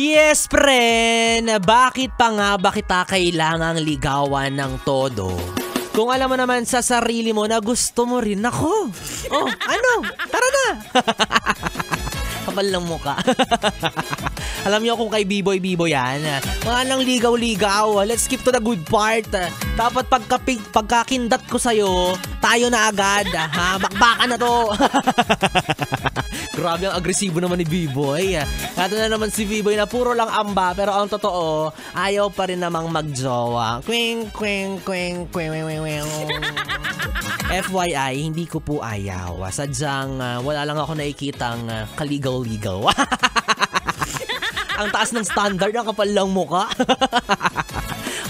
Yes, friend! Bakit pa nga ba kita kailangang ligawan ng todo? Kung alam mo naman sa sarili mo na gusto mo rin ako. Oh, ano? Tara na! Kapal ng muka. Alam niyo kung kay B-Boy yan, mga nang ligaw-ligaw, let's skip to the good part. Dapat pagkakindat ko sa'yo, tayo na agad. Ha? Bakbakan na to. Grabe, ang agresibo naman ni B-Boy. Ito na naman si B-Boy na puro lang amba, pero ang totoo, ayaw pa rin namang magjowa. Kwing, kwing, kwing, kwing, kwing, kwing. FYI, hindi ko po ayaw. Sadyang wala lang ako nakikitang kaligaw-ligaw. Ang taas ng standard, ang kapal lang mukha.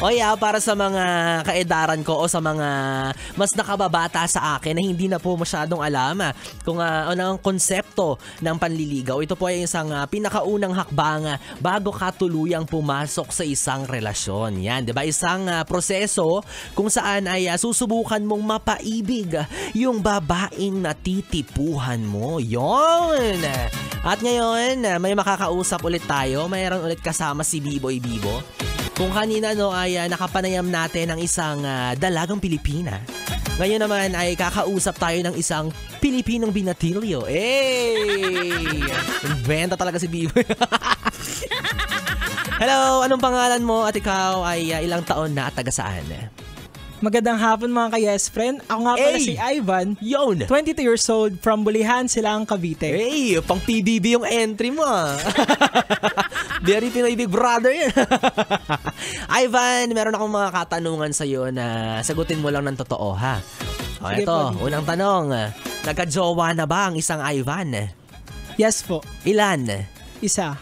O para sa mga kaedaran ko o sa mga mas nakababata sa akin na hindi na po masyadong alam kung ano ang konsepto ng panliligaw. Ito po ay isang pinakaunang hakbang bago ka tuluyang pumasok sa isang relasyon. Yan, 'di ba? Isang proseso kung saan ay susubukan mong mapaibig yung babaeng natitipuhan mo. Yon. At ngayon, may makakausap ulit tayo. Mayroon ulit kasama si B-Boy Bibo. Kung kanina ay nakapanayam natin ng isang dalagang Pilipina. Ngayon naman ay kakausap tayo ng isang Pilipinong binatilyo. Inventa talaga si B-Boy. Hello, anong pangalan mo at ikaw ay ilang taon na at taga saan? Magandang hapon mga ka-yes friend. Ako nga pala si Ivan. Yon. 22 years old from Bulihan, Silang, Cavite. Pang PBB yung entry mo. Very Pinoy Big Brother yan. Ivan, meron akong mga katanungan sa'yo na sagutin mo lang ng totoo, ha? O, ito, unang tanong. Nagka-jowa na ba ang isang Ivan? Yes po. Ilan? Isa.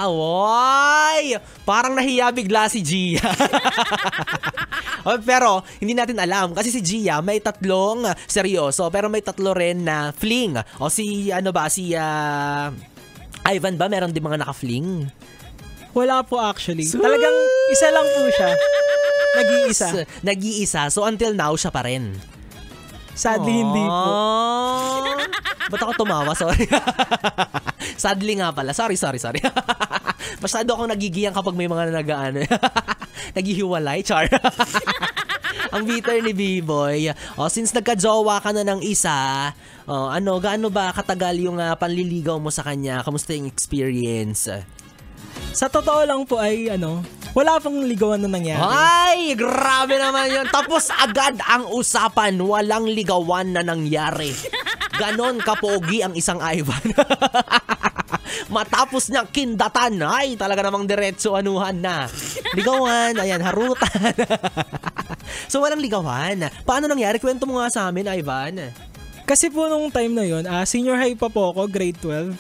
Woy! Parang nahiya bigla si Gia. Pero hindi natin alam kasi si Gia may tatlong seryoso pero may tatlo rin na fling. O si Ivan ba meron din mga naka-fling? Wala po actually. Talagang isa lang po siya. Nag-iisa. So until now siya pa rin. Sadly hindi po. Ba't ako tumawa? Sorry. Sadly nga pala. Sorry. Masyado akong nagigiyang kapag may mga naghihiwalay. Char. Ang bitter ni B-Boy. Since nagka-jowa ka na ng isa, gaano ba katagal yung panliligaw mo sa kanya? Kamusta yung experience? Sa totoo lang po ay wala pang ligawan na nangyari. Ay, grabe naman yun. Tapos agad ang usapan, walang ligawan na nangyari. Ganon kapogi ang isang Ivan. Matapos niyang kindatan, ay talaga namang diretso anuhan na. Ligawan, ayan, harutan. So walang ligawan. Paano nangyari? Kwento mo nga sa amin, Ivan. Kasi po nung time na yun, senior high pa po ako, grade 12.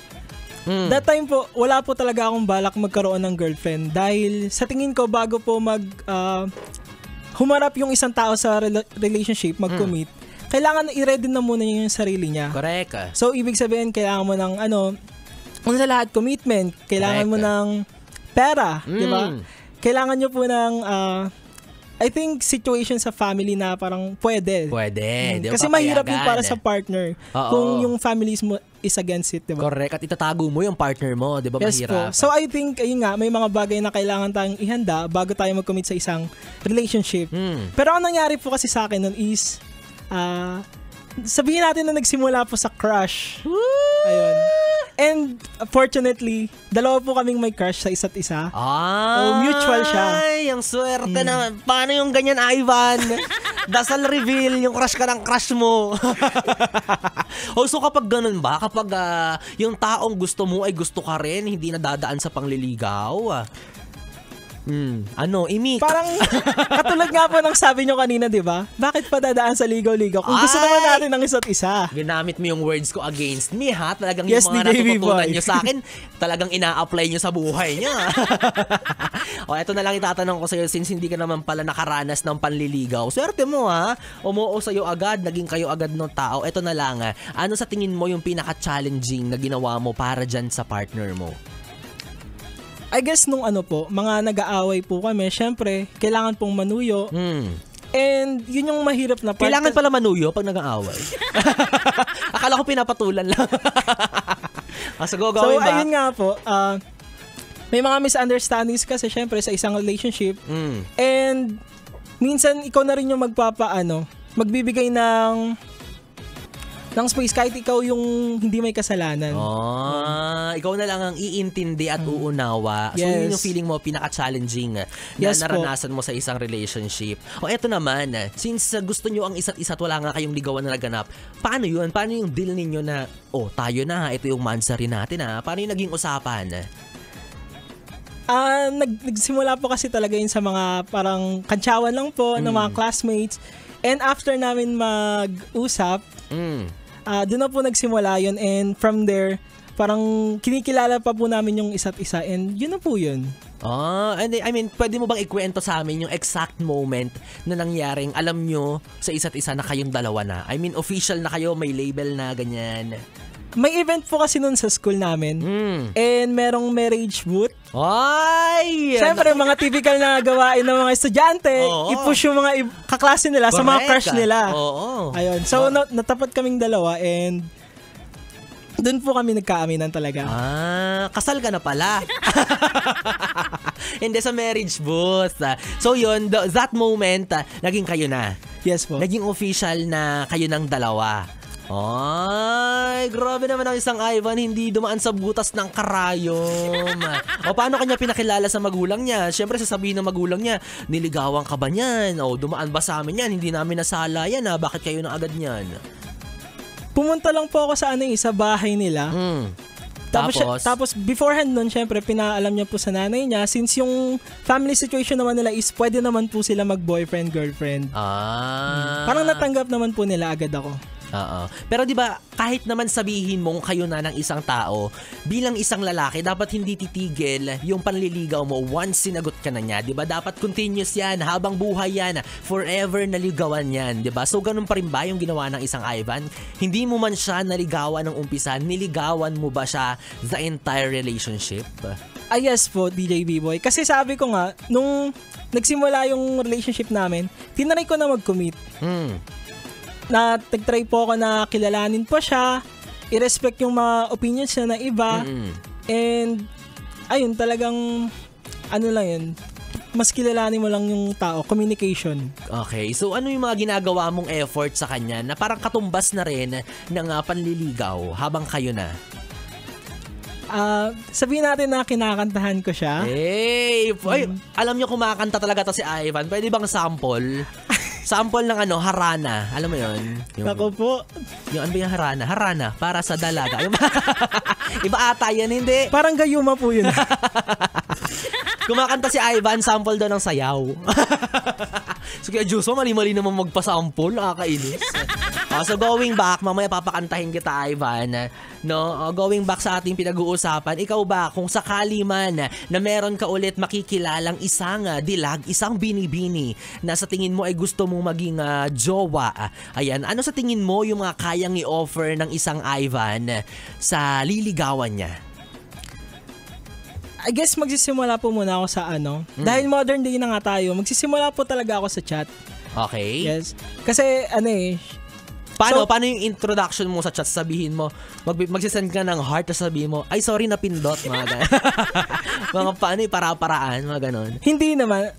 That time po, wala po talaga akong balak magkaroon ng girlfriend dahil sa tingin ko bago po humarap yung isang tao sa relationship, mag-commit, kailangan i-ready na muna niya yung sarili niya. Correct. So, ibig sabihin, kailangan mo ng una sa lahat, commitment. Kailangan mo ng pera, di ba? Kailangan nyo po ng I think situation sa family na parang pwede. Kasi mahirap yung para sa partner kung yung families mo is against it, diba? Correct. At itatago mo yung partner mo, diba? Yes mahirap. po. So I think, ayun nga, may mga bagay na kailangan tayong ihanda bago tayo mag-commit sa isang relationship. Pero ang nangyari po kasi sa akin nun is, sabihin natin na nagsimula po sa crush. Ayun. And fortunately, dalawa po kaming may crush sa isa't isa. So, mutual siya. Ay, ang swerte naman. Paano yung ganyan, Ivan? Dasal reveal, yung crush ka ng crush mo. So kapag ganun ba? Kapag yung taong gusto mo ay gusto ka rin, hindi na dadaan sa pangliligaw? Imi? Parang katulad nga po ng sabi nyo kanina, di ba? Bakit pa dadaan sa ligaw-ligaw? Kung gusto naman natin ng isa't isa. Ginamit mo yung words ko against me, ha? Talagang yung mga natututunan nyo sa akin, talagang ina-apply nyo sa buhay nyo. Eto na lang itatanong ko sa'yo since hindi ka naman pala nakaranas ng panliligaw. Swerte mo, ha? Umuo sa'yo agad, naging kayo agad ng tao. Eto na lang, ano sa tingin mo yung pinaka-challenging na ginawa mo para dyan sa partner mo? I guess nung mga nag-aaway po kami, syempre, kailangan pong manuyo. And yun yung mahirap na part. Kailangan pala manuyo pag nag-aaway. Akala ko pinapatulan lang. So, ayun nga po. may mga misunderstandings kasi syempre sa isang relationship. And minsan ikaw na rin yung magbibigay ng space kahit ikaw yung hindi may kasalanan. Ikaw na lang ang iintindi at uunawa. So yun yung feeling mo pinaka-challenging na naranasan mo sa isang relationship. Eto naman, since gusto nyo ang isa't isa at wala nga kayong ligawan na naganap, paano yun? Paano yung deal ninyo na, tayo na, ito yung mansari natin Paano yung naging usapan? Nagsimula po kasi talaga yun sa mga parang kantsawan lang po ng mga classmates. And after namin mag-usap, doon na po nagsimula yun, and from there, parang kinikilala pa po namin yung isa't isa, and yun na po yun. And I mean, pwede mo bang ikwento sa amin yung exact moment na nangyaring alam nyo sa isa't isa na kayong dalawa na? I mean, official na kayo, may label na, ganyan. May event po kasi nun sa school namin, and merong marriage booth. Siyempre, mga typical na gawain ng mga estudyante, i-push yung mga kaklase nila sa mga crush nila. Ayun. So, natapat kaming dalawa, and doon po kami nagkaaminan talaga. Kasal ka na pala. Hindi, sa marriage booth. So yun, that moment, naging kayo na. Yes po. Naging official na kayo ng dalawa. Grabe naman ang isang Ivan, hindi dumaan sa butas ng karayom. Paano kanya pinakilala sa magulang niya? Siyempre sasabihin ng magulang niya, niligawan ka ba niyan? Dumaan ba sa amin yan? Hindi namin nasala yan Bakit kayo na agad niyan? Pumunta lang po ako sa bahay nila. Tapos beforehand nun, syempre, pinaalam niya po sa nanay niya, since yung family situation naman nila is pwede naman po sila mag-boyfriend, girlfriend. Parang natanggap naman po nila agad ako. Pero 'di ba, kahit naman sabihin mong kayo na ng isang tao, bilang isang lalaki, dapat hindi titigil yung panliligaw mo once sinagot ka na niya, 'di ba? Dapat continuous 'yan, habang buhay 'yan, forever naligawan 'yan, 'di ba? So ganun pa rin ba yung ginawa ng isang Ivan? Hindi mo man siya naligawan ng umpisa, niligawan mo ba siya the entire relationship? Yes po, DJ B-Boy. Kasi sabi ko nga, nung nagsimula yung relationship namin, tinry ko na mag-commit. Na nag-try po ako na kilalanin po siya, i-respect yung mga opinions niya na iba, and ayun, talagang lang yun, mas kilalanin mo lang yung tao, communication. Okay, so ano yung mga ginagawa mong effort sa kanya na parang katumbas na rin ng panliligaw habang kayo na? Sabihin natin na kinakantahan ko siya. Alam niyo kumakanta talaga to si Ivan. Pwede bang sample? Sample ng Harana. Alam mo yun? Ako po. Yung ano ba yung Harana? Harana, para sa dalaga. Iba ata yan, hindi? Parang gayuma po yun. Kumakanta si Ivan, sample daw ng sayaw. So kaya Diyos mo, mali-mali naman magpa-sample. Nakakainis. So going back, mamaya papakantahin kita, Ivan. Going back sa ating pinag-uusapan, ikaw ba, kung sakali man na meron ka ulit makikilalang isang dilag, isang binibini na sa tingin mo ay gusto mong maging jowa, ayan, ano sa tingin mo yung mga kayang i-offer ng isang Ivan sa liligawan niya? I guess magsisimula po muna ako sa dahil modern day na nga tayo, magsisimula po talaga ako sa chat. Okay. Yes. Kasi Paano yung introduction mo sa chat? Sabihin mo, magsisend ka ng heart, tapos sabihin mo, ay sorry, napindot, mga ganun. Mga paano para-paraan, mga ganun. Hindi naman.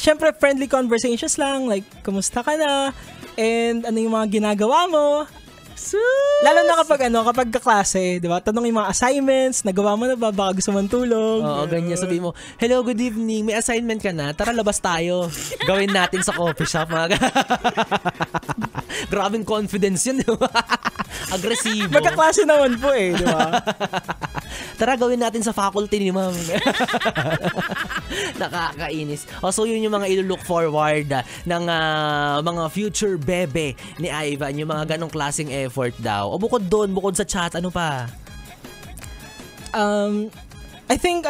Syempre, friendly conversations lang, like, kumusta ka na? And ano yung mga ginagawa mo? Lalo na kapag kaklase, di ba? Tanong yung mga assignments, nagawa mo na ba? Baka gusto mong tulong. Ganyan. Sabihin mo, hello, good evening, may assignment ka na? Tara, labas tayo. Gawin natin sa coffee shop. Grabing confidence yun, di ba? Agresibo. Magkaklase naman po di ba? Tara, gawin natin sa faculty ni ma'am. Nakakainis. So yun yung mga ilo-look forward ng mga future bebe ni Ivan, yung mga ganong klaseng effort daw. O bukod doon, bukod sa chat, ano pa? I think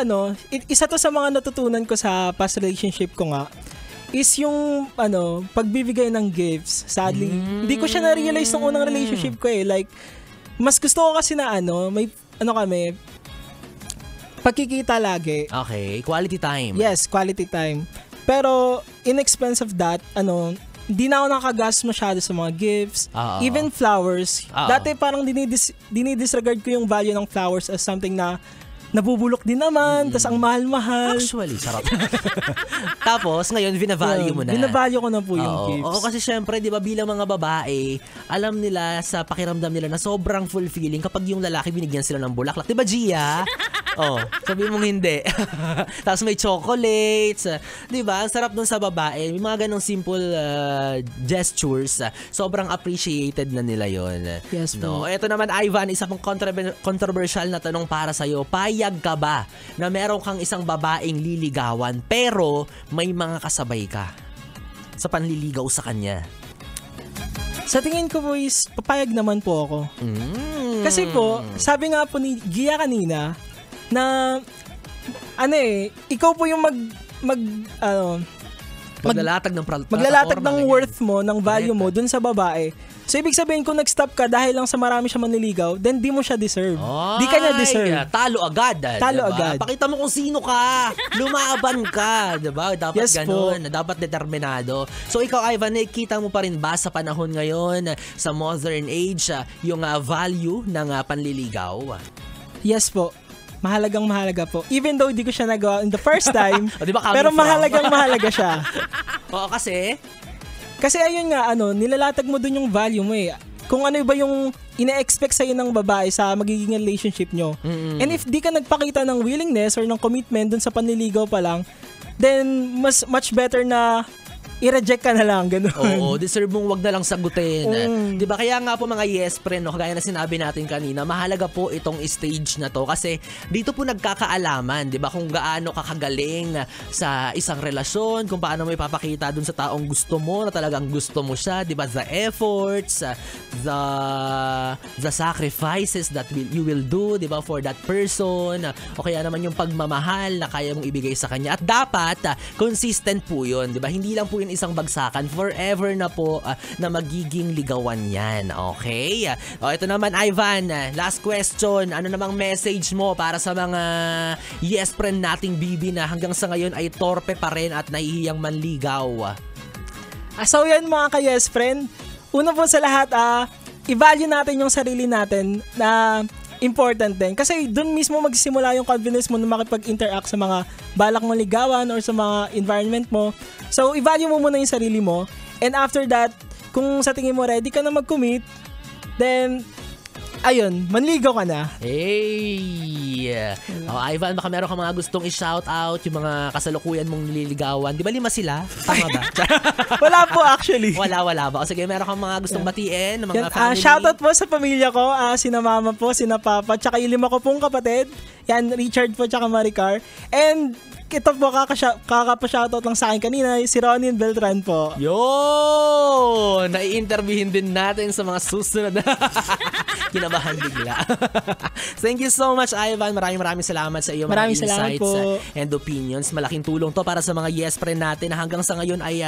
isa to sa mga natutunan ko sa past relationship ko nga is yung pagbibigay ng gifts. Sadly, hindi ko siya na-realize nung unang relationship ko Like, mas gusto ko kasi na may kami, pagkikita lagi. Okay, quality time. Yes, quality time. Pero in expense of that, hindi na ako nakagastos masyado sa mga gifts. Even flowers. Dati parang dinidisregard ko yung value ng flowers as something na nabubulok din naman, tas ang mahal-mahal. Actually, sarap. Tapos, ngayon, binavalue mo na. Binavalue ko na po yung gifts. Oo, kasi syempre, di ba, bilang mga babae, alam nila sa pakiramdam nila na sobrang fulfilling kapag yung lalaki binigyan sila ng bulaklak. Di ba, Gia? Sabi mong hindi. Tapos may chocolates. Di ba? Ang sarap dun sa babae. May mga ganong simple gestures. Sobrang appreciated na nila yon. Yes, no? Ito naman, Ivan, isa pang controversial na tanong para sa'yo. Payag ka ba na meron kang isang babaeng liligawan pero may mga kasabay ka sa panliligaw sa kanya? Sa tingin ko po is, papayag naman po ako. Kasi po, sabi nga po ni Gia kanina, na, ikaw po yung maglalatag ng worth mo, ng value mo dun sa babae. So, ibig sabihin, kung nag-stop ka dahil lang sa marami siya manliligaw, then di mo siya deserve. Di ka niya deserve. Talo agad. Talo diba? agad. Pakita mo kung sino ka. Lumaban ka. Diba? Dapat yes, ganun. Dapat determinado. So, ikaw, Ivan, nakikita mo pa rin ba sa panahon ngayon, sa modern age, yung value ng panliligaw? Yes po. Mahalaga po. Even though di ko siya nagawa in the first time, diba, pero mahalaga siya. Oo, Kasi ayun nga, nilalatag mo dun yung value mo eh. Kung ano ba yung ina-expect sa'yo ng babae sa magiging relationship nyo. And if di ka nagpakita ng willingness or ng commitment dun sa panliligaw pa lang, then much better na i-reject ka na lang, gano'n. Oo, deserve mong wag na lang sagutin. Diba? Kaya nga po mga yes friend, kagaya na sinabi natin kanina, mahalaga po itong stage na to kasi dito po nagkakaalaman, diba? Kung gaano kakagaling sa isang relasyon, kung paano mo ipapakita dun sa taong gusto mo, na talagang gusto mo siya, diba? The efforts, the sacrifices that you will do, diba? For that person, o kaya naman yung pagmamahal na kaya mong ibigay sa kanya. At dapat, consistent po yun, diba? Hindi lang po yun isang bagsakan, forever na po na magiging ligawan yan. Okay? Ito naman, Ivan, last question. Ano namang message mo para sa mga yes friend nating Bibi na hanggang sa ngayon ay torpe pa rin at nahihiyang manligaw? So yan mga ka-yes friend, una po sa lahat, i-value natin yung sarili natin na important din. Kasi dun mismo magsisimula yung confidence mo na makipag-interact sa mga balak mong ligawan or sa mga environment mo. So, i-value mo muna yung sarili mo. And after that, kung sa tingin mo ready ka na mag-commit, then, ayun, manligaw ka na. Hey! Ivan, baka meron ka mga gustong i-shoutout, yung mga kasalukuyan mong nililigawan. Di ba 5 sila? Tama ba? Wala po actually. Wala ba? O sige, meron kang mga gustong batiin, mga family? Shoutout po sa pamilya ko, sina mama po, sina papa, tsaka yung 5 ko pong kapatid. Yan, Richard po, tsaka Maricar. And ito po, kakapa-shoutout lang sa akin kanina, si Ronin Beltran po. Yo! Nai-interviewin din natin sa mga susunod. Kinabahan bigla. Thank you so much, Ivan. Maraming salamat sa iyo. Maraming insights and opinions. Malaking tulong to para sa mga yes friend natin na hanggang sa ngayon ay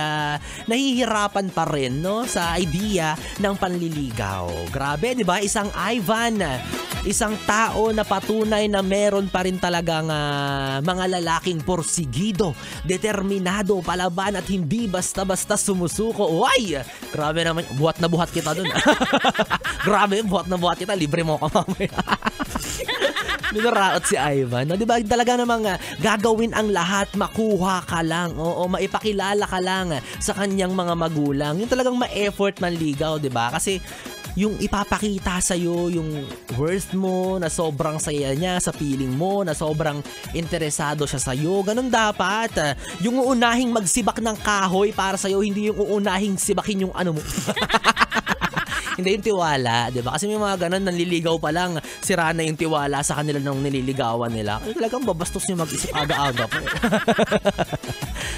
nahihirapan pa rin, no, sa idea ng panliligaw. Grabe, di ba? Isang Ivan, isang tao na patunay na meron pa rin talagang mga lalaking porsigido, determinado, palaban at hindi basta-basta sumusuko. Uy! Grabe naman. Buhat na buhat kita dun. Grabe, buhat na buhat kita. Libre mo ka mamaya. Minaraot si Ivan. No? Diba talaga namang gagawin ang lahat, makuha ka lang. Oo, maipakilala ka lang sa kanyang mga magulang. Yung talagang ma-effort manligaw, diba? Kasi yung ipapakita sa'yo, yung worth mo, na sobrang saya niya sa feeling mo, na sobrang interesado siya sa'yo. Ganun dapat. Yung uunahing magsibak ng kahoy para sa'yo, hindi yung uunahing sibakin yung ano mo. Hindi yung tiwala, di ba? Kasi may mga ganun, nanliligaw pa lang, sira na yung tiwala sa kanila nung nililigawan nila. Kasi talagang babastos nyo mag-isip aga-aga po.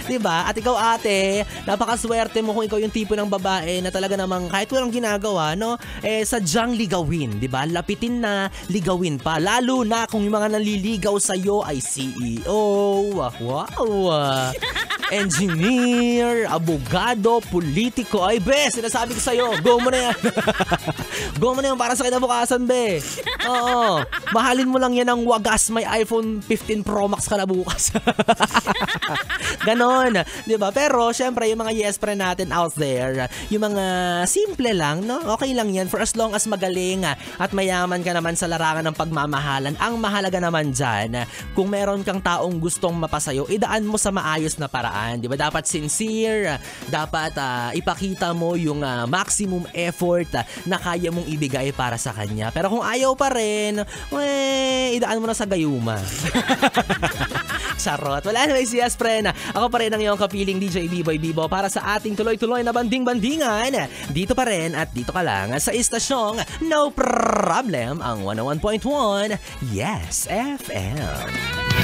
Di ba? At ikaw, ate, napakaswerte mo kung ikaw yung tipo ng babae na talaga namang kahit walang ginagawa, no? Sadyang ligawin, di ba? Lapitin na, ligawin pa. Lalo na kung yung mga nanliligaw sa'yo ay CEO. Wow! engineer, abogado, politiko. Ay, be, sinasabi ko sa'yo, go mo na yan. Go mo na yan para sa kinabukasan, be. Oo, mahalin mo lang yan ng wagas, may iPhone 15 Pro Max ka na bukas. Ganon, di ba? Pero, syempre, yung mga yes friend natin out there, yung mga simple lang, no? Okay lang yan for as long as magaling at mayaman ka naman sa larangan ng pagmamahalan. Ang mahalaga naman dyan, kung meron kang taong gustong mapasayo, idaan mo sa maayos na paraan. Di ba? Dapat sincere, dapat ipakita mo yung maximum effort na kaya mong ibigay para sa kanya. Pero kung ayaw pa rin, idaan mo na sa gayuma. Charot. Wala na, yes friend. Ako pa rin ang iyong kapiling DJ B-Boy Bibo para sa ating tuloy-tuloy na banding-bandingan. Dito pa rin at dito ka lang sa istasyong No Problem, ang 101.1 Yes FM.